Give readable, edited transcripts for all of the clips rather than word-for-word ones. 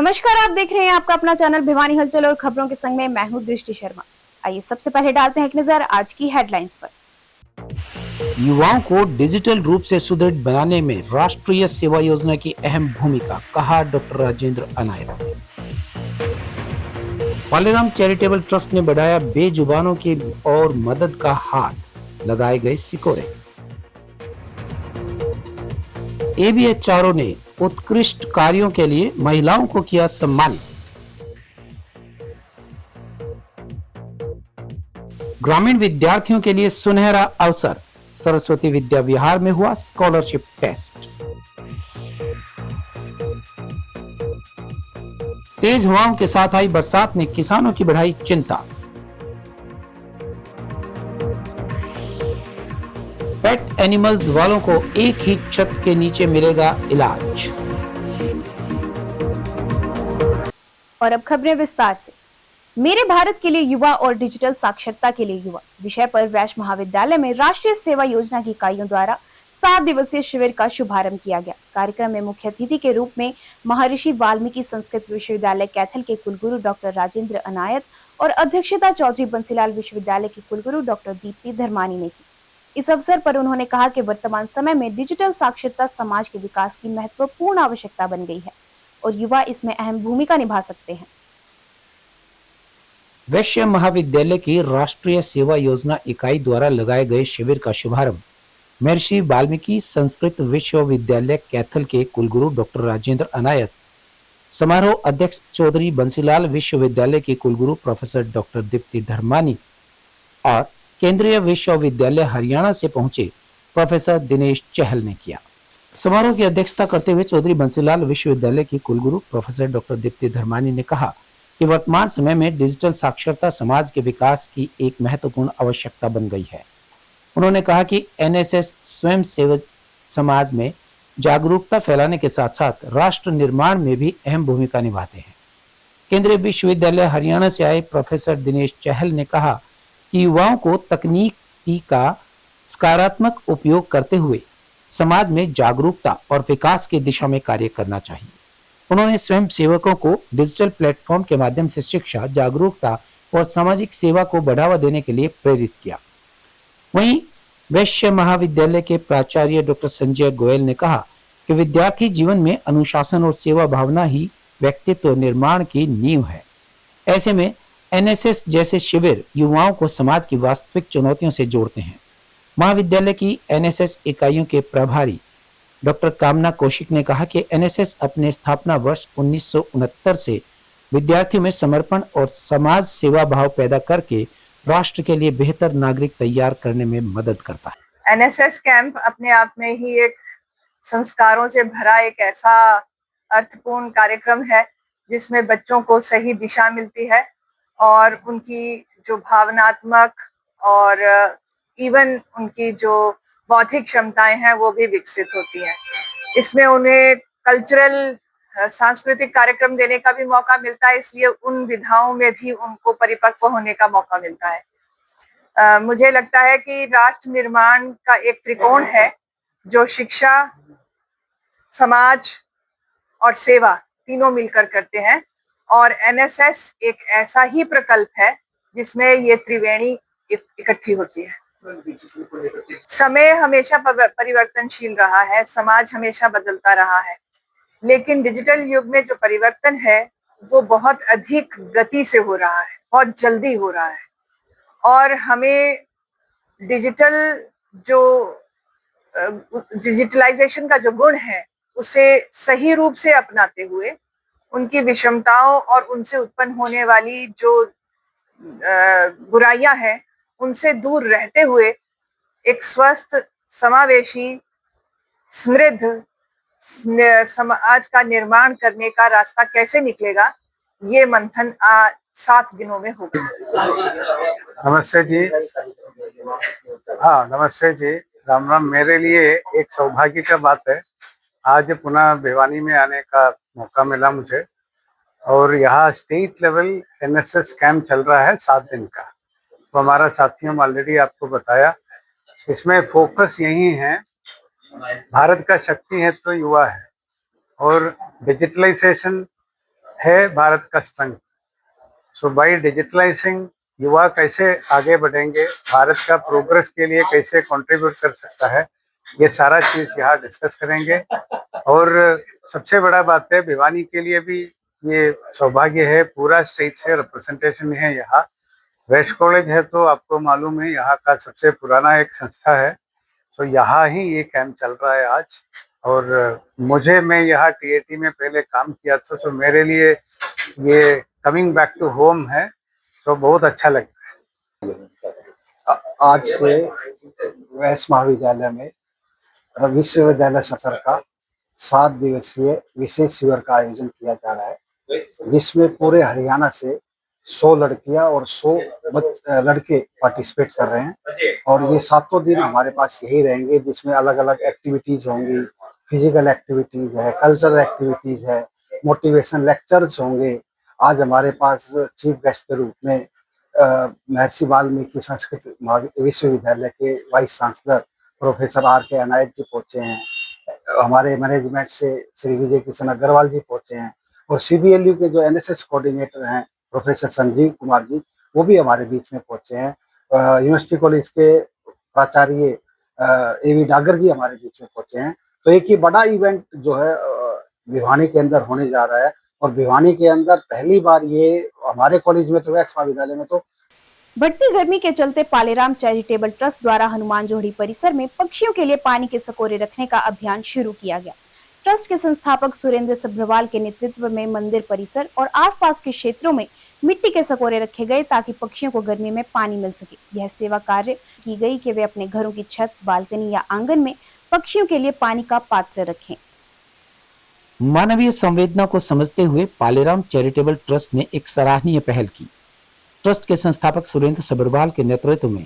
नमस्कार, आप देख रहे हैं आपका अपना चैनल भिवानी हलचल और खबरों के संग में मैं हूं दृष्टि शर्मा। आइए सबसे पहले डालते हैं एक नजर आज की हेडलाइंस पर। युवाओं को डिजिटल रूप से सुदृढ़ बनाने में राष्ट्रीय सेवा योजना की अहम भूमिका, कहा doctor Rajendra Anayat. Paleram charitable trust ने बढ़ाया बेजुबानों की और मदद का हाथ, लगाए गए सिकोरे। एबीएचआरओ ने उत्कृष्ट कार्यों के लिए महिलाओं को किया सम्मानित। ग्रामीण विद्यार्थियों के लिए सुनहरा अवसर, सरस्वती विद्या विहार में हुआ स्कॉलरशिप टेस्ट। तेज हवाओं के साथ आई बरसात ने किसानों की बढ़ाई चिंता। पेट एनिमल्स वालों को एक ही छत के नीचे मिलेगा इलाज। और अब खबरें विस्तार से। मेरे भारत के लिए युवा और डिजिटल साक्षरता के लिए युवा विषय पर वैश्य महाविद्यालय में राष्ट्रीय सेवा योजना की इकाइयों द्वारा 7 दिवसीय शिविर का शुभारंभ किया गया। कार्यक्रम में मुख्य अतिथि के रूप में महर्षि वाल्मीकि संस्कृत विश्वविद्यालय कैथल के कुलगुरु डॉक्टर राजेंद्र अनायत और अध्यक्षता चौधरी बंसीलाल विश्वविद्यालय के कुलगुरु डॉक्टर दीप्ति धर्मानी ने की। इस अवसर पर उन्होंने कहा कि वर्तमान समय में डिजिटल साक्षरता समाज के विकास की महत्वपूर्ण आवश्यकता बन गई है और युवा इसमें अहम भूमिका निभा सकते हैं। वैश्य महाविद्यालय की राष्ट्रीय सेवा योजना इकाई द्वारा लगाए गए शिविर का शुभारंभ महर्षि वाल्मीकि संस्कृत विश्वविद्यालय कैथल के कुलगुरु डॉक्टर राजेंद्र अनायत, समारोह अध्यक्ष चौधरी बंसीलाल विश्वविद्यालय के कुलगुरु प्रोफेसर डॉक्टर दीप्ति धर्मानी और केंद्रीय विश्वविद्यालय हरियाणा से पहुंचे प्रोफेसर दिनेश चहल ने किया। समारोह की अध्यक्षता करते हुए चौधरी बंसीलाल विश्वविद्यालय की कुलगुरु प्रोफेसर डॉक्टर दीप्ति धर्मानी ने कहा कि वर्तमान समय में डिजिटल साक्षरता समाज के विकास की एक महत्वपूर्ण आवश्यकता बन गई है। उन्होंने कहा कि एनएसएस स्वयं सेवक समाज में जागरूकता फैलाने के साथ साथ राष्ट्र निर्माण में भी अहम भूमिका निभाते हैं। केंद्रीय विश्वविद्यालय हरियाणा से आए प्रोफेसर दिनेश चहल ने कहा कि युवाओं को तकनीकी का सकारात्मक उपयोग करते हुए समाज में जागरूकता और विकास की दिशा में कार्य करना चाहिए। उन्होंने स्वयं सेवकों को डिजिटल प्लेटफॉर्म के माध्यम से शिक्षा, जागरूकता और सामाजिक सेवा को बढ़ावा देने के लिए प्रेरित किया। वहीं वैश्य महाविद्यालय के प्राचार्य डॉक्टर संजय गोयल ने कहा कि विद्यार्थी जीवन में अनुशासन और सेवा भावना ही व्यक्तित्व निर्माण की नींव है। ऐसे में एनएसएस जैसे शिविर युवाओं को समाज की वास्तविक चुनौतियों से जोड़ते हैं। महाविद्यालय की एनएसएस इकाइयों के प्रभारी डॉक्टर कामना कौशिक ने कहा कि एनएसएस अपने स्थापना वर्ष 1969 से विद्यार्थियों में समर्पण और समाज सेवा भाव पैदा करके राष्ट्र के लिए बेहतर नागरिक तैयार करने में मदद करता है। एनएसएस कैंप अपने आप में ही एक संस्कारों से भरा एक ऐसा अर्थपूर्ण कार्यक्रम है जिसमें बच्चों को सही दिशा मिलती है और उनकी जो भावनात्मक और इवन उनकी जो बौद्धिक क्षमताएं हैं वो भी विकसित होती हैं। इसमें उन्हें कल्चरल सांस्कृतिक कार्यक्रम देने का भी मौका मिलता है, इसलिए उन विधाओं में भी उनको परिपक्व होने का मौका मिलता है। मुझे लगता है कि राष्ट्र निर्माण का एक त्रिकोण है जो शिक्षा, समाज और सेवा तीनों मिलकर करते हैं और एनएसएस एक ऐसा ही प्रकल्प है जिसमें ये त्रिवेणी इकट्ठी होती है। समय हमेशा परिवर्तनशील रहा है, समाज हमेशा बदलता रहा है, लेकिन डिजिटल युग में जो परिवर्तन है वो बहुत अधिक गति से हो रहा है, बहुत जल्दी हो रहा है और हमें डिजिटलाइजेशन का जो गुण है उसे सही रूप से अपनाते हुए उनकी विषमताओं और उनसे उत्पन्न होने वाली जो बुराइयां हैं उनसे दूर रहते हुए एक स्वस्थ, समावेशी, समृद्ध समाज का निर्माण करने का रास्ता कैसे निकलेगा, ये मंथन 7 दिनों में होगा। नमस्ते जी। हाँ, नमस्ते जी। राम राम। मेरे लिए एक सौभाग्य का बात है, आज पुनः भिवानी में आने का मौका मिला मुझे और यहाँ स्टेट लेवल एनएसएस कैंप चल रहा है 7 दिन का। तो हमारा साथियों ने ऑलरेडी आपको बताया, इसमें फोकस यही है, भारत का शक्ति है तो युवा है और डिजिटलाइजेशन है भारत का स्ट्रेंथ। सो बाय डिजिटलाइजिंग युवा कैसे आगे बढ़ेंगे, भारत का प्रोग्रेस के लिए कैसे कंट्रीब्यूट कर सकता है, ये सारा चीज यहाँ डिस्कस करेंगे। और सबसे बड़ा बात है, भिवानी के लिए भी ये सौभाग्य है, पूरा स्टेट से रिप्रेजेंटेशन है यहाँ। वेस्ट कॉलेज है तो आपको मालूम है यहाँ का सबसे पुराना एक संस्था है, तो यहाँ ही ये कैंप चल रहा है आज। और मैं यहाँ टीएटी में पहले काम किया था, तो मेरे लिए ये कमिंग बैक टू होम है, तो बहुत अच्छा लगता है। आज से वैश्य महाविद्यालय में विश्वविद्यालय सफर का 7 दिवसीय विशेष शिविर का आयोजन किया जा रहा है, जिसमें पूरे हरियाणा से 100 लड़कियां और 100 लड़के पार्टिसिपेट कर रहे हैं। और ये 7 दिन हमारे पास यही रहेंगे, जिसमें अलग अलग एक्टिविटीज होंगी, फिजिकल एक्टिविटीज है, कल्चरल एक्टिविटीज है, मोटिवेशन लेक्चर्स होंगे। आज हमारे पास चीफ गेस्ट के रूप में महर्षि वाल्मीकि संस्कृत विश्वविद्यालय के vice chancellor professor R.K. Anayat जी पहुंचे हैं। हमारे मैनेजमेंट से श्री विजय किशन अग्रवाल जी पहुंचे हैं। और CBLU के जो NSS कोऑर्डिनेटर हैं प्रोफेसर संजीव कुमार जी, वो भी हमारे बीच में पहुंचे हैं। यूनिवर्सिटी कॉलेज के प्राचार्य AV डागर जी हमारे बीच में पहुंचे हैं। तो एक ही बड़ा इवेंट जो है भिवानी के अंदर होने जा रहा है। और भिवानी के अंदर पहली बार ये हमारे कॉलेज में तो वैश्य महाविद्यालय में तो बढ़ती गर्मी के चलते पालेराम चैरिटेबल ट्रस्ट द्वारा हनुमान जोड़ी परिसर में पक्षियों के लिए पानी के सकोरे रखने का अभियान शुरू किया गया। ट्रस्ट के संस्थापक सुरेंद्र सब्रवाल के नेतृत्व में मंदिर परिसर और आसपास के क्षेत्रों में मिट्टी के सकोरे रखे गए ताकि पक्षियों को गर्मी में पानी मिल सके। यह सेवा कार्य की गई कि वे अपने घरों की छत, बालकनी या आंगन में पक्षियों के लिए पानी का पात्र रखें। मानवीय संवेदना को समझते हुए पालेराम चैरिटेबल ट्रस्ट ने एक सराहनीय पहल की। ट्रस्ट के संस्थापक सुरेंद्र सब्रवाल के नेतृत्व में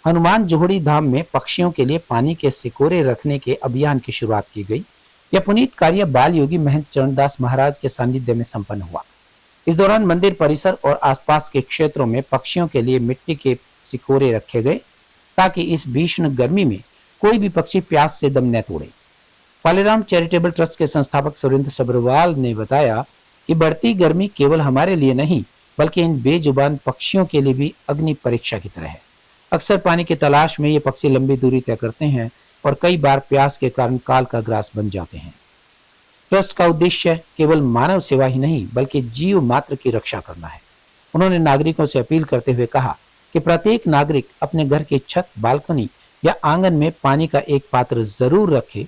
हनुमान जोड़ी धाम में पक्षियों के लिए पानी के सिकोरे रखने के अभियान की शुरुआत की गई। यह पुनीत कार्य बाल योगी महंत चरणदास महाराज के सानिध्य में संपन्न हुआ। इस दौरान मंदिर परिसर और आसपास के क्षेत्रों में पक्षियों के लिए मिट्टी के सिकोरे रखे गए ताकि इस भीषण गर्मी में कोई भी पक्षी प्यास से दम न तोड़े। पालेराम चैरिटेबल ट्रस्ट के संस्थापक सुरेंद्र सब्रवाल ने बताया कि बढ़ती गर्मी केवल हमारे लिए नहीं बल्कि इन बेजुबान पक्षियों के लिए भी अग्नि परीक्षा की तरह है। अक्सर पानी की तलाश में ये पक्षी लंबी दूरी तय करते हैं और कई बार प्यास के कारण काल का ग्रास बन जाते हैं। ट्रस्ट का उद्देश्य केवल मानव सेवा ही नहीं बल्कि जीव मात्र की रक्षा करना है। उन्होंने नागरिकों से अपील करते हुए कहा कि प्रत्येक नागरिक अपने घर की छत, बालकनी या आंगन में पानी का एक पात्र जरूर रखे,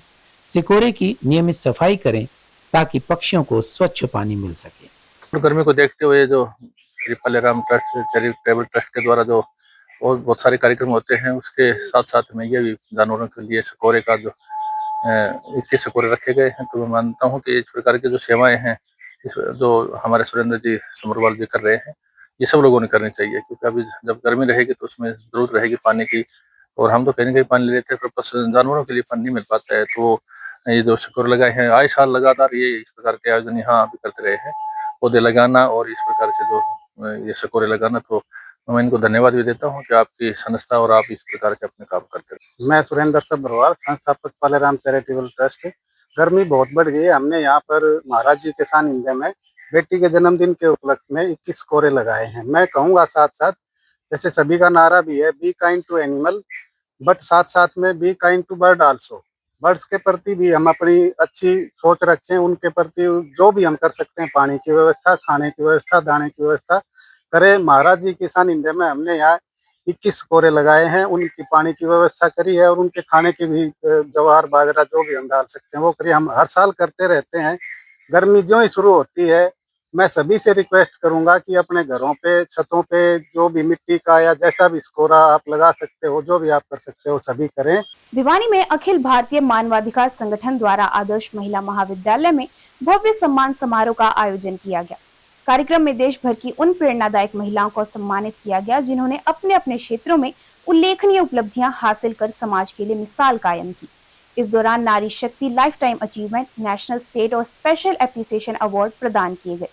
सिकोरे की नियमित सफाई करें ताकि पक्षियों को स्वच्छ पानी मिल सके। गर्मी को देखते हुए जो Shri Paleram trust charitable trust के द्वारा जो और बहुत सारे कार्यक्रम होते हैं, उसके साथ साथ में ये भी जानवरों के लिए सकोरे का जो 21 सकोरे रखे गए हैं। तो मैं मानता हूँ कि इस प्रकार की जो सेवाएं हैं जो हमारे सुरेंद्र जी सब्रवाल जी कर रहे हैं, ये सब लोगों ने करनी चाहिए, क्योंकि अभी जब गर्मी रहेगी तो उसमें जरूरत रहेगी पानी की। और हम तो कहीं ना कहीं पानी ले लेते हैं, पर जानवरों के लिए पानी नहीं मिल पाता है। तो ये जो सकोरे लगाए हैं, आए साल लगातार ये इस प्रकार के आयोजन यहाँ भी करते रहे हैं, पौधे लगाना और इस प्रकार से जो ये सकोरे लगाना। तो मैं इनको धन्यवाद भी देता हूँ कि आपकी संस्था और आप इस प्रकार से अपने काम करते हैं। मैं सुरेंद्र सब्रवाल, संस्थापक पालेराम चैरिटेबल ट्रस्ट। गर्मी बहुत बढ़ गई है। हमने यहाँ पर महाराज जी के सानिध्य में बेटी के जन्मदिन के उपलक्ष्य में 21 कोरे लगाए हैं। मैं कहूँगा साथ साथ, जैसे सभी का नारा भी है, be kind to animal, but साथ साथ में be kind to bird also. Birds के प्रति भी हम अपनी अच्छी सोच रखें, उनके प्रति जो भी हम कर सकते हैं, पानी की व्यवस्था, खाने की व्यवस्था, दाने की व्यवस्था करें। महाराज जी के सानिध्य में हमने यहाँ 21 कोरे लगाए हैं, उनकी पानी की व्यवस्था करी है और उनके खाने की भी ज्वार बाजरा जो भी हम डाल सकते हैं वो करिए। हम हर साल करते रहते हैं। गर्मी जो ही शुरू होती है, मैं सभी से रिक्वेस्ट करूंगा कि अपने घरों पे, छतों पे जो भी मिट्टी का या जैसा भी स्कोरा आप लगा सकते हो, जो भी आप कर सकते हो, सभी करें। भिवानी में अखिल भारतीय मानवाधिकार संगठन द्वारा आदर्श महिला महाविद्यालय में भव्य सम्मान समारोह का आयोजन किया गया। कार्यक्रम में देश भर की उन प्रेरणादायक महिलाओं को सम्मानित किया गया जिन्होंने अपने अपने क्षेत्रों में उल्लेखनीय उपलब्धियां हासिल कर समाज के लिए मिसाल कायम की। इस दौरान नारी शक्ति life time achievement, national, state और स्पेशल एप्रिसिएशन अवार्ड प्रदान किए गए।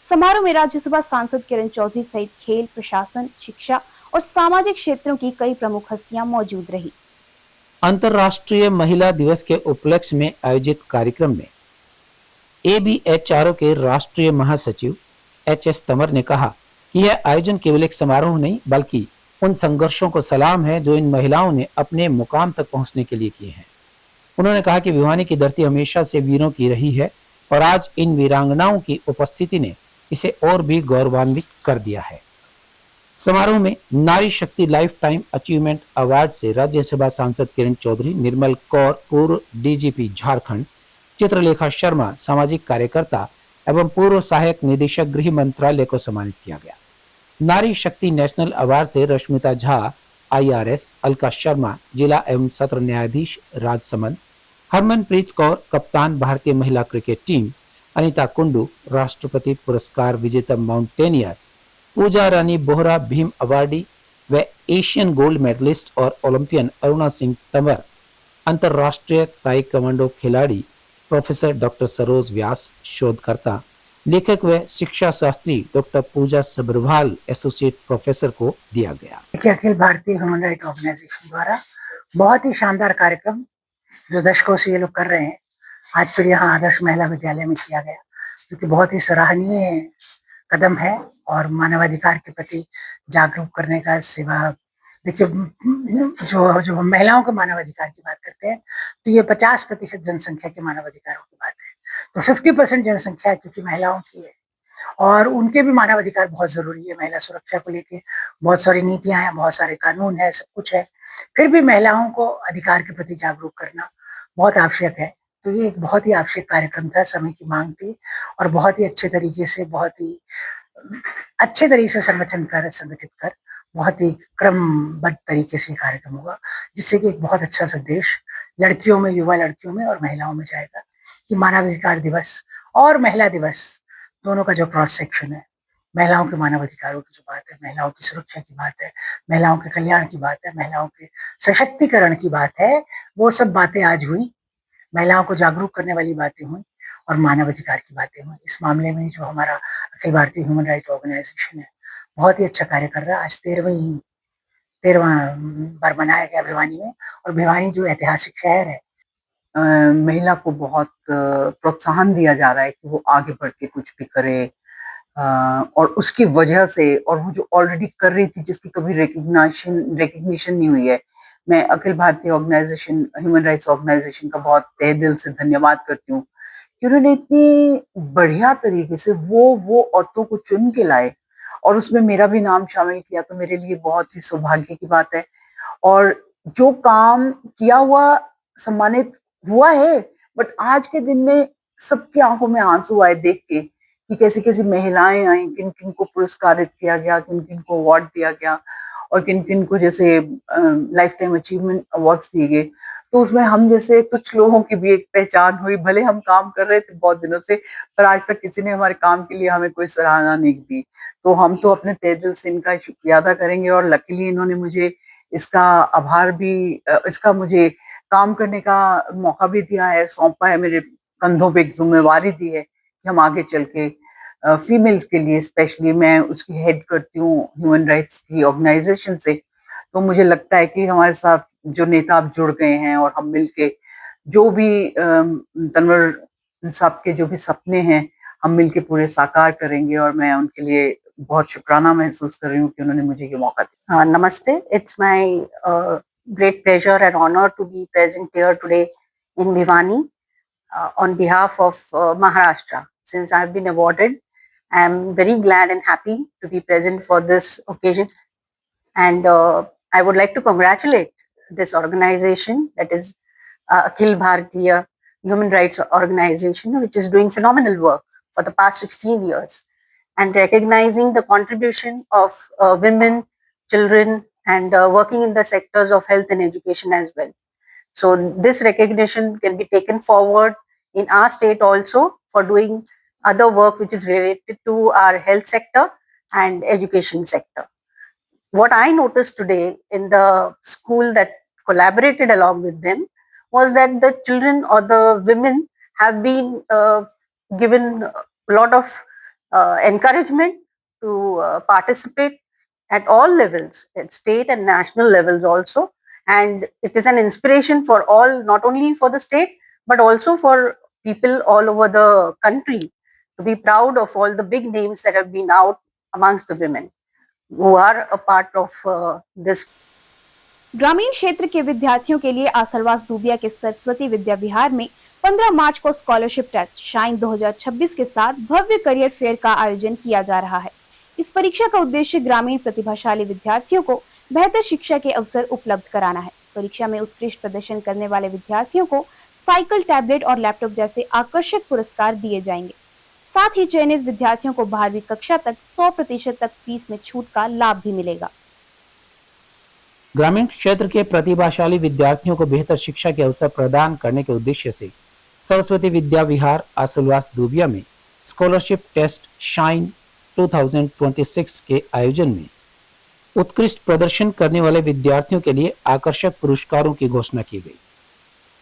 समारोह में राज्यसभा सांसद किरण चौधरी सहित खेल, प्रशासन, शिक्षा और सामाजिक क्षेत्रों की कई प्रमुख हस्तियां मौजूद रही। अंतर्राष्ट्रीय महिला दिवस के उपलक्ष्य में आयोजित कार्यक्रम में ABHRO के राष्ट्रीय महासचिव HS तंवर ने कहा कि यह आयोजन केवल एक समारोह नहीं बल्कि उन संघर्षों को सलाम है जो इन महिलाओं ने अपने मुकाम तक पहुंचने के लिए किए हैं। उन्होंने कहा कि भिवानी की धरती हमेशा से वीरों की रही है और आज इन वीरांगनाओं की उपस्थिति ने इसे और भी गौरवान्वित कर दिया है। समारोह में नारी शक्ति लाइफ टाइम अचीवमेंट अवार्ड से राज्यसभा सांसद किरण चौधरी, निर्मल कौर पूर्व DGP झारखंड, चित्रलेखा शर्मा सामाजिक कार्यकर्ता एवं पूर्व सहायक निदेशक गृह मंत्रालय को सम्मानित किया गया। नारी शक्ति नेशनल अवार्ड से रश्मिता झा IRS, अलका शर्मा जिला एवं सत्र न्यायाधीश राजसमंद, हरमनप्रीत कौर कप्तान भारतीय महिला क्रिकेट टीम, अनीता कुंडू राष्ट्रपति पुरस्कार विजेता माउंटेनियर, पूजा रानी बोहरा भीम अवार्डी व एशियन गोल्ड मेडलिस्ट और ओलंपियन अरुणा सिंह तंवर, अंतर्राष्ट्रीय ताइक्वांडो खिलाड़ी प्रोफेसर डॉक्टर सरोज व्यास, शोधकर्ता लेखक व शिक्षा शास्त्री डॉक्टर पूजा सब्रवाल एसोसिएट प्रोफेसर को दिया गया। देखिए, Akhil Bharatiya human right organisation द्वारा बहुत ही शानदार कार्यक्रम जो दशकों से ये लोग कर रहे हैं, आज फिर यहाँ आदर्श महिला विद्यालय में किया गया, जो कि बहुत ही सराहनीय कदम है और मानवाधिकार के प्रति जागरूक करने का सेवा। देखिए, जो महिलाओं के मानवाधिकार की बात करते हैं तो ये 50% जनसंख्या के मानवाधिकारों की बात है, तो 50% जनसंख्या क्योंकि महिलाओं की है और उनके भी मानवाधिकार बहुत जरूरी है। महिला सुरक्षा को लेके बहुत सारी नीतियां हैं, बहुत सारे कानून है, सब कुछ है, फिर भी महिलाओं को अधिकार के प्रति जागरूक करना बहुत आवश्यक है। तो ये एक बहुत ही आवश्यक कार्यक्रम था, समय की मांग थी और बहुत ही अच्छे तरीके से, बहुत ही अच्छे तरीके से संगठित कर बहुत ही क्रमबद्ध तरीके से कार्यक्रम होगा, जिससे कि एक बहुत अच्छा संदेश लड़कियों में, युवा लड़कियों में और महिलाओं में जाएगा कि मानवाधिकार दिवस और महिला दिवस दोनों का जो क्रॉस सेक्शन है, महिलाओं के मानवाधिकारों की जो बात है, महिलाओं की सुरक्षा की बात है, महिलाओं के कल्याण की बात है, महिलाओं के सशक्तिकरण की बात है, वो सब बातें आज हुई, महिलाओं को जागरूक करने वाली बातें हुई और मानवाधिकार की बातें हुई। इस मामले में जो हमारा Akhil Bharatiya human right organisation है, बहुत ही अच्छा कार्य कर रहा है। आज 13वां बार मनाया गया भिवानी में, और भिवानी जो ऐतिहासिक शहर है, महिला को बहुत प्रोत्साहन दिया जा रहा है कि वो आगे बढ़ के कुछ भी करे, और उसकी वजह से, और वो जो ऑलरेडी कर रही थी जिसकी कभी रिकग्निशन नहीं हुई है, मैं Akhil Bharatiya organisation, human rights organisation का बहुत तहे दिल से धन्यवाद करती हूँ कि उन्होंने इतनी बढ़िया तरीके से वो औरतों को चुन के लाए और उसमें मेरा भी नाम शामिल किया, तो मेरे लिए बहुत ही सौभाग्य की बात है। और जो काम किया हुआ सम्मानित हुआ है, बट आज के दिन में सबकी आंखों में आंसू आए देख के कि कैसी कैसी महिलाएं आई, किन किन को पुरस्कारित किया गया, किन किन को अवार्ड दिया गया और किन किन को जैसे लाइफ टाइम अचीवमेंट अवार्ड्स दिए गए। तो उसमें हम जैसे कुछ लोगों की भी एक पहचान हुई, भले हम काम कर रहे थे बहुत दिनों से, पर आज तक किसी ने हमारे काम के लिए हमें कोई सराहना नहीं दी। तो हम तो अपने तहे दिल से इनका शुक्रिया अदा करेंगे और लकीली इन्होंने मुझे इसका आभार भी, इसका मुझे काम करने का मौका भी दिया है, सौंपा है, मेरे कंधों पे एक जिम्मेवारी दी है कि हम आगे चल के फीमेल्स के लिए, स्पेशली मैं उसकी हेड करती हूँ ह्यूमन राइट्स की ऑर्गेनाइजेशन से, तो मुझे लगता है कि हमारे साथ जो नेता अब जुड़ गए हैं और हम मिलके जो भी तनवर साहब के जो भी सपने हैं, हम मिलके पूरे साकार करेंगे और मैं उनके लिए बहुत शुक्राना महसूस कर रही हूँ कि उन्होंने मुझे ये मौका दिया। Namaste. It's my great pleasure and honor to be present here today in Bhiwani on behalf of Maharashtra. Since I've been awarded, I'm very glad and happy to be present for this occasion. And I would like to congratulate this organization, that is Akhil Bharatiya Human Rights Organization, which is doing phenomenal work for the past 16 years and recognizing the contribution of women, children, and working in the sectors of health and education as well. So this recognition can be taken forward in our state also for doing other work which is related to our health sector and education sector. What I noticed today in the school that collaborated along with them was that the children or the women have been given a lot of encouragement to participate at all levels, at state and national levels also. And it is an inspiration for all, not only for the state, but also for people all over the country to be proud of all the big names that have been out amongst the women who are a part of this. ग्रामीण क्षेत्र के विद्यार्थियों के लिए आसलवास दूबिया के सरस्वती विद्या विहार में 15 मार्च को scholarship test shine 2026 के साथ भव्य करियर फेयर का आयोजन किया जा रहा है। इस परीक्षा का उद्देश्य ग्रामीण प्रतिभाशाली विद्यार्थियों को बेहतर शिक्षा के अवसर उपलब्ध कराना है। परीक्षा में उत्कृष्ट प्रदर्शन करने वाले विद्यार्थियों को साइकिल, टैबलेट और लैपटॉप जैसे आकर्षक पुरस्कार दिए जाएंगे। साथ ही चयनित विद्यार्थियों को 12वीं कक्षा तक 100% तक फीस में छूट का लाभ भी मिलेगा। ग्रामीण क्षेत्र के प्रतिभाशाली विद्यार्थियों को बेहतर शिक्षा के अवसर प्रदान करने के उद्देश्य से सरस्वती विद्या विहार आसलवास दूबिया में स्कॉलरशिप टेस्ट शाइन 2026 के आयोजन में उत्कृष्ट प्रदर्शन करने वाले विद्यार्थियों के लिए आकर्षक पुरस्कारों की घोषणा की गई।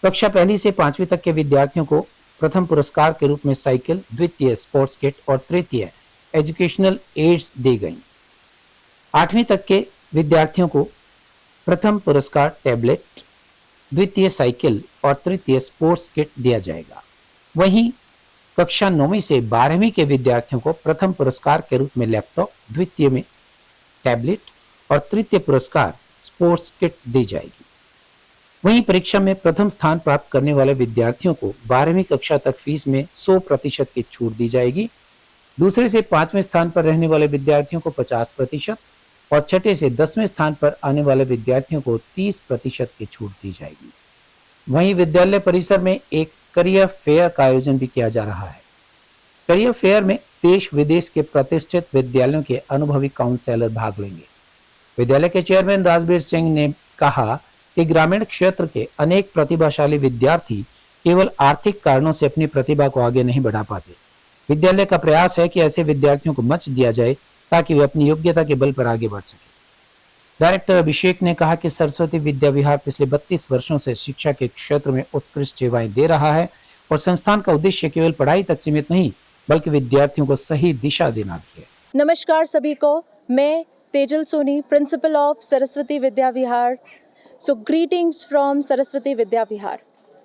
कक्षा पहली से 5वीं तक के विद्यार्थियों को प्रथम पुरस्कार के रूप में साइकिल, द्वितीय स्पोर्ट्स किट और तृतीय एजुकेशनल एड्स दी गई। 8वीं तक के विद्यार्थियों को प्रथम पुरस्कार टैबलेट, द्वितीय साइकिल और तृतीय स्पोर्ट्स किट दिया जाएगा। वहीं कक्षा 9वीं से 12वीं के विद्यार्थियों को प्रथम पुरस्कार के रूप में लैपटॉप, द्वितीय में टैबलेट और तृतीय पुरस्कार स्पोर्ट्स किट दी जाएगी। वहीं परीक्षा में प्रथम स्थान प्राप्त करने वाले विद्यार्थियों को 12वीं कक्षा तक फीस में 100% की छूट दी जाएगी। दूसरे से 5वें स्थान पर रहने वाले विद्यार्थियों को 50% और छठे से 10वें स्थान पर आने वाले विद्यार्थियों को 30% की छूट दी जाएगी। वहीं विद्यालय परिसर में एक करियर फेयर का आयोजन भी किया जा रहा है। करियर फेयर में देश विदेश के प्रतिष्ठित विद्यालयों के अनुभवी काउंसलर भाग लेंगे। विद्यालय के चेयरमैन राजवीर सिंह ने कहा कि ग्रामीण क्षेत्र के अनेक प्रतिभाशाली विद्यार्थी केवल आर्थिक कारणों से अपनी प्रतिभा को आगे नहीं बढ़ा पाते। विद्यालय का प्रयास है कि ऐसे विद्यार्थियों को मंच दिया जाए ताकि वे अपनी योग्यता के बल पर आगे बढ़ सके। डायरेक्टर अभिषेक ने कहा कि सरस्वती विद्या विहार पिछले 32 वर्षों से शिक्षा के क्षेत्र में उत्कृष्ट सेवाएं दे रहा है और संस्थान का उद्देश्य केवल पढ़ाई तक सीमित नहीं बल्कि विद्यार्थियों को सही दिशा देना भी है। नमस्कार सभी को, मैं Tejal Soni, principal of Saraswati Vidya Vihar. So greetings from Saraswati Vidya Vihar.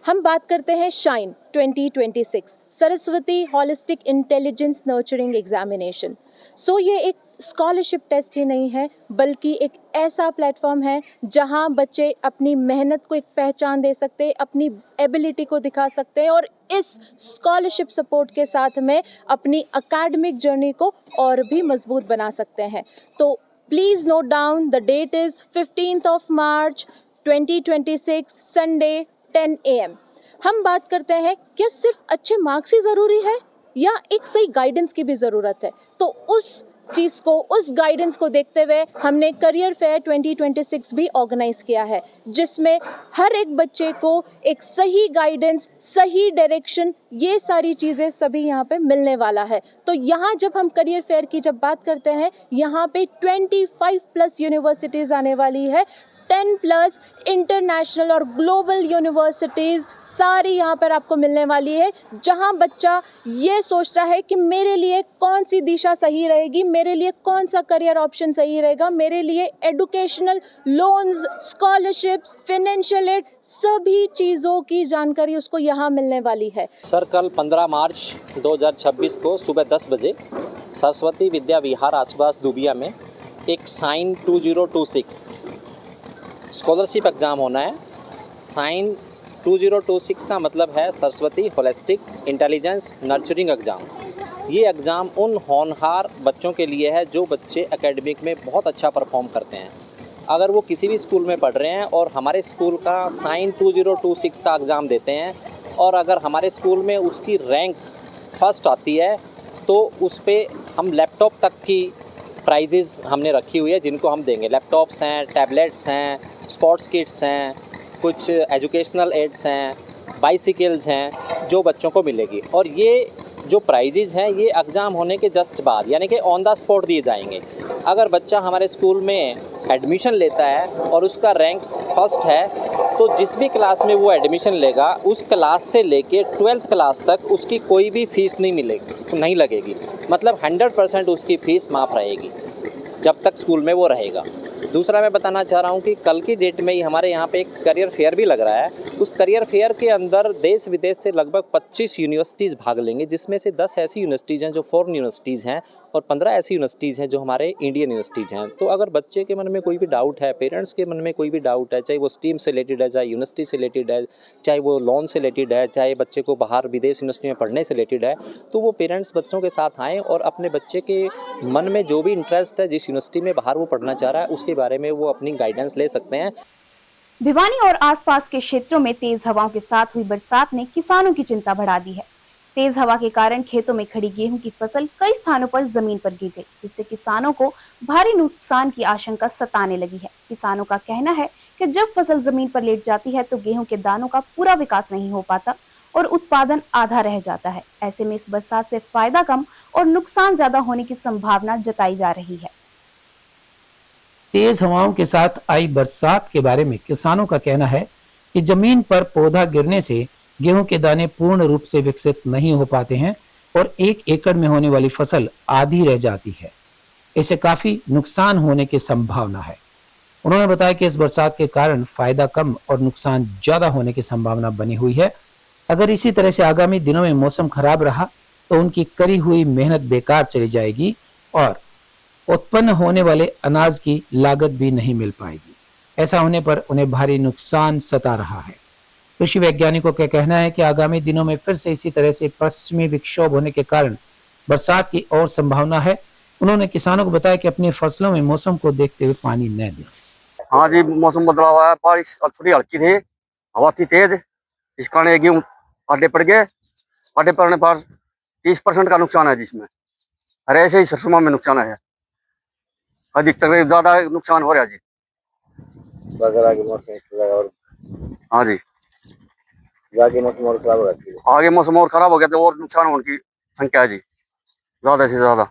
हम बात करते हैं shine 2026 Saraswati holistic intelligence nurturing examination. So ये एक स्कॉलरशिप टेस्ट ही नहीं है बल्कि एक ऐसा प्लेटफॉर्म है जहां बच्चे अपनी मेहनत को एक पहचान दे सकते हैं, अपनी एबिलिटी को दिखा सकते हैं और इस स्कॉलरशिप सपोर्ट के साथ में अपनी एकेडमिक जर्नी को और भी मजबूत बना सकते हैं। तो please note down, the that is 15th of March 2026 Sunday 10 AM। हम बात करते हैं क्या सिर्फ अच्छे मार्क्स ही ज़रूरी है या एक सही गाइडेंस की भी ज़रूरत है। तो उस चीज़ को, उस गाइडेंस को देखते हुए हमने करियर फेयर 2026 भी ऑर्गेनाइज किया है जिसमें हर एक बच्चे को एक सही गाइडेंस, सही डायरेक्शन, ये सारी चीज़ें सभी यहाँ पे मिलने वाला है। तो यहाँ जब हम करियर फेयर की जब बात करते हैं, यहाँ पे 25+ यूनिवर्सिटीज़ आने वाली है, 10+ इंटरनेशनल और ग्लोबल यूनिवर्सिटीज़ सारी यहाँ पर आपको मिलने वाली है, जहाँ बच्चा ये सोचता है कि मेरे लिए कौन सी दिशा सही रहेगी, मेरे लिए कौन सा करियर ऑप्शन सही रहेगा, मेरे लिए educational loans, scholarships, financial aid, सभी चीज़ों की जानकारी उसको यहाँ मिलने वाली है। सर, कल 15 मार्च 2026 को सुबह 10 बजे सरस्वती विद्या विहार आसपास दूबिया में एक साइन 2026 स्कॉलरशिप एग्ज़ाम होना है। साइन 2026 का मतलब है Saraswati holistic intelligence nurturing exam. ये एग्ज़ाम उन होनहार बच्चों के लिए है जो बच्चे एकेडमिक में बहुत अच्छा परफॉर्म करते हैं। अगर वो किसी भी स्कूल में पढ़ रहे हैं और हमारे स्कूल का साइन 2026 का एग्ज़ाम देते हैं और अगर हमारे स्कूल में उसकी रैंक फर्स्ट आती है तो उस पर हम लैपटॉप तक की प्राइजेज़ हमने रखी हुई है जिनको हम देंगे। लैपटॉप्स हैं, टैबलेट्स हैं, स्पोर्ट्स किट्स हैं, कुछ एजुकेशनल एड्स हैं, बाइसिकल्स हैं जो बच्चों को मिलेगी। और ये जो प्राइजेज़ हैं ये एग्ज़ाम होने के जस्ट बाद यानी कि ऑन द स्पॉट दिए जाएंगे। अगर बच्चा हमारे स्कूल में एडमिशन लेता है और उसका रैंक फर्स्ट है तो जिस भी क्लास में वो एडमिशन लेगा उस क्लास से लेके 12th क्लास तक उसकी कोई भी फ़ीस नहीं लगेगी। मतलब 100% उसकी फ़ीस माफ़ रहेगी जब तक स्कूल में वो रहेगा। दूसरा मैं बताना चाह रहा हूँ कि कल की डेट में ही हमारे यहाँ पे एक करियर फेयर भी लग रहा है। उस करियर फेयर के अंदर देश विदेश से लगभग 25 यूनिवर्सिटीज़ भाग लेंगे, जिसमें से 10 ऐसी यूनिवर्सिटीज़ हैं जो फॉरेन यूनिवर्सिटीज़ हैं और 15 ऐसी यूनिवर्सिटीज़ हैं जो हमारे इंडियन यूनिवर्सिटीज़ हैं। तो अगर बच्चे के मन में कोई भी डाउट है, पेरेंट्स के मन में कोई भी डाउट है, चाहे वो स्ट्रीम से रिलेटेड है, चाहे यूनिवर्सिटी से रिलेटेड है, चाहे वो लोन से रिलेटेड है, चाहे बच्चे को बाहर विदेश यूनिवर्सिटी में पढ़ने से रिलेटेड है, तो वो पेरेंट्स बच्चों के साथ आएँ और अपने बच्चे के मन में जो भी इंटरेस्ट है, जिस यूनिवर्सिटी में बाहर वो पढ़ना चाह रहा है, उसके बारे में वो अपनी गाइडेंस ले सकते हैं। भिवानी और आसपास के क्षेत्रों में तेज हवाओं के साथ हुई बरसात ने किसानों की चिंता बढ़ा दी है। तेज हवा के कारण खेतों में खड़ी गेहूं की फसल कई स्थानों पर जमीन पर गिर गई, जिससे किसानों को भारी नुकसान की आशंका सताने लगी है। किसानों का कहना है कि जब फसल जमीन पर लेट जाती है तो गेहूं के दानों का पूरा विकास नहीं हो पाता और उत्पादन आधा रह जाता है। ऐसे में इस बरसात से फायदा कम और नुकसान ज्यादा होने की संभावना जताई जा रही है। तेज हवाओं के साथ आई बरसात के बारे में किसानों का कहना है कि जमीन पर पौधा गिरने से गेहूं के दाने पूर्ण रूप से विकसित नहीं हो पाते हैं और 1 एकड़ में होने वाली फसल आधी रह जाती है। इससे काफी नुकसान होने की संभावना है। उन्होंने बताया कि इस बरसात के कारण फायदा कम और नुकसान ज्यादा होने की संभावना बनी हुई है। अगर इसी तरह से आगामी दिनों में मौसम खराब रहा तो उनकी करी हुई मेहनत बेकार चली जाएगी और उत्पन्न होने वाले अनाज की लागत भी नहीं मिल पाएगी। ऐसा होने पर उन्हें भारी नुकसान सता रहा है। कृषि वैज्ञानिकों का कहना है कि आगामी दिनों में फिर से इसी तरह से पश्चिमी विक्षोभ होने के कारण बरसात की और संभावना है। उन्होंने किसानों को बताया कि अपनी फसलों में मौसम को देखते हुए पानी न दें। हाँ जी, मौसम बदला हुआ है, बारिश थोड़ी हल्की थी, हवा थी तेज, इस कारण गेहूँ आडे पड़ गए। आडे पड़ने पर 30% का नुकसान है जिसमें, और ऐसे ही सरसों में नुकसान है, अधिकतर ज्यादा नुकसान हो रहा है जी। हाँ जी, आगे मौसम और खराब हो गया तो और नुकसान होने की संख्या है जी, ज्यादा से ज्यादा।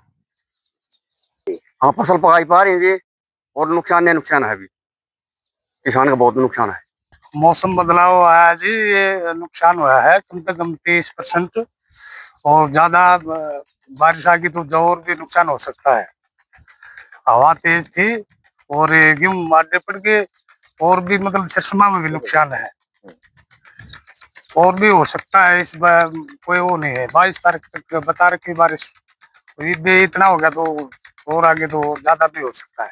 हाँ, फसल पकाई पा रही है जी, और नुकसान है अभी, किसान का बहुत नुकसान है। मौसम बदलाव हुआ है जी, ये नुकसान हुआ है कम से कम 30%, और ज्यादा बारिश आ गई तो और भी नुकसान हो सकता है। हवा तेज थी और गेहूं आडे पड़ गए, और भी मतलब सरसों में भी नुकसान है, और भी हो सकता है। इस बार कोई वो नहीं है, 22 तारीख तक बता रखी बारिश, भी इतना हो गया तो और आगे तो ज्यादा भी हो सकता है।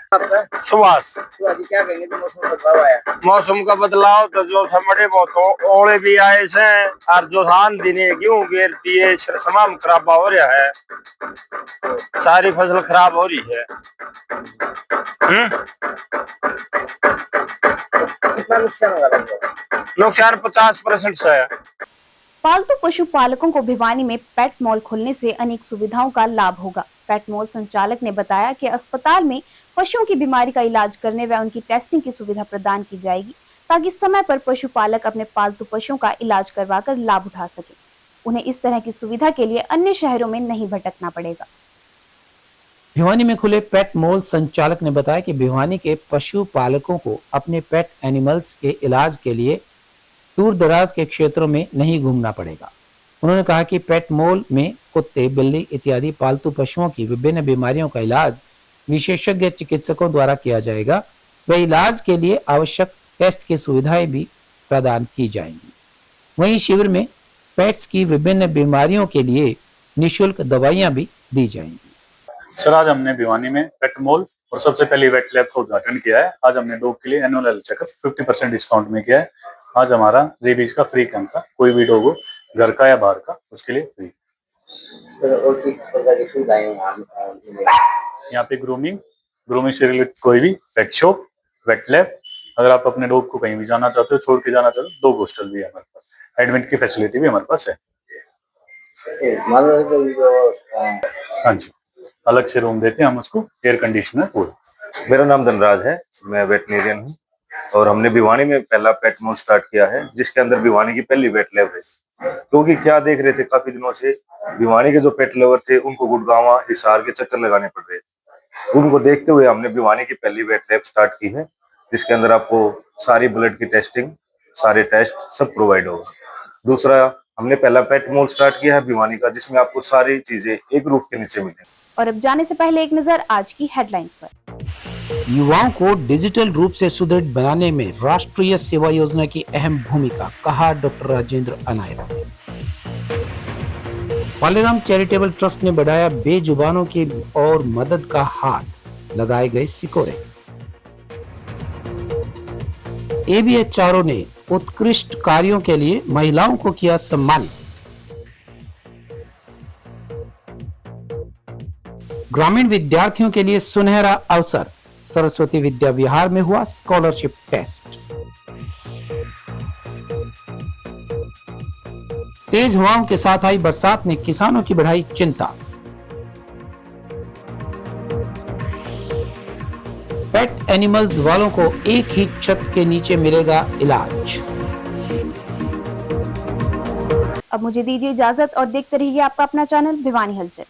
सुभाष जी, क्या कहेंगे जो मौसम बदलाव आया? मौसम का बदलाव तो जो समड़े बहुत ओले भी आए से, और जो धान दिने गेहूं गिरती है, तमाम खराब हो रहा है, सारी फसल खराब हो रही है। कितना नुकसान होगा? नुकसान 50% से है। पालतू पशुपालकों को भिवानी में पेट मॉल खुलने से अनेक सुविधाओं का लाभ होगा। पेट मॉल संचालक ने बताया कि अस्पताल में पशुओं की बीमारी का इलाज करने व उनकी टेस्टिंग की सुविधा प्रदान की जाएगी, ताकि समय पर पशुपालक अपने पालतू पशुओं का इलाज करवाकर लाभ उठा सके। उन्हें इस तरह की सुविधा के लिए अन्य शहरों में नहीं भटकना पड़ेगा। भिवानी में खुले पेट मॉल संचालक ने बताया कि भिवानी के पशुपालकों को अपने पेट एनिमल्स के इलाज के लिए दूर दराज के क्षेत्रों में नहीं घूमना पड़ेगा। उन्होंने कहा कि पेट मॉल में कुत्ते, बिल्ली इत्यादि पालतू पशुओं की विभिन्न बीमारियों का इलाज विशेषज्ञ चिकित्सकों द्वारा किया जाएगा व इलाज के लिए आवश्यक टेस्ट की सुविधाएं भी प्रदान की जाएंगी। वहीं शिविर में पेट्स की विभिन्न बीमारियों के लिए निःशुल्क दवाइयां भी दी जाएंगी। सर, आज हमने भिवानी में पेट मॉल और सबसे पहले वेट लैब का उद्घाटन किया है। आज हमने डॉग के लिए एनुअल हेल्थ चेकअप 50% डिस्काउंट में किया है। आज हमारा रेबीज का फ्री कैंप था, कोई भी डॉग हो, घर का या बाहर का, उसके लिए फ्री। और किस प्रकार की सुविधाएं यहाँ पे ग्रूमिंग से रिलेटेड कोई भी पेट शॉप, वेट लैब, अगर आप अपने डॉग को कहीं भी जाना चाहते हो, छोड़ के जाना चाहते हो, डॉग हॉस्टल भी है हमारे पास, एडमिट की फैसिलिटी भी हमारे पास है। हाँ जी, अलग से रूम देते हैं हम उसको, एयर कंडीशनर पूरा। मेरा नाम धनराज है, मैं वेटनेरियन हूँ और हमने भिवानी में पहला पेट मॉल स्टार्ट किया है, जिसके अंदर भिवानी की पहली वेट लैब है। क्योंकि क्या देख रहे थे काफी दिनों से, भिवानी के जो पेट लवर थे उनको गुड़गांव, हिसार के चक्कर लगाने पड़ रहे थे। उनको देखते हुए हमने भिवानी की पहली वेट लैब स्टार्ट की है, जिसके अंदर आपको सारी ब्लड की टेस्टिंग, सारे टेस्ट सब प्रोवाइड होगा। दूसरा, हमने पहला पेट मॉल स्टार्ट किया है भिवानी का, जिसमें आपको सारी चीजें एक रूफ के नीचे मिलेंगी। और अब जाने से पहले एक नजर आज की हेडलाइंस पर। युवाओं को डिजिटल रूप से सुदृढ़ बनाने में राष्ट्रीय सेवा योजना की अहम भूमिका, कहा doctor Rajendra Anayat. Paleram charitable trust ने बढ़ाया बेजुबानों की और मदद का हाथ, लगाए गए सिकोरे। ABHRO ने उत्कृष्ट कार्यों के लिए महिलाओं को किया सम्मानित। ग्रामीण विद्यार्थियों के लिए सुनहरा अवसर, सरस्वती विद्या विहार में हुआ स्कॉलरशिप टेस्ट। तेज हवाओं के साथ आई बरसात ने किसानों की बढ़ाई चिंता। पेट एनिमल्स वालों को एक ही छत के नीचे मिलेगा इलाज। अब मुझे दीजिए इजाजत और देखते रहिए आपका अपना चैनल भिवानी हलचल।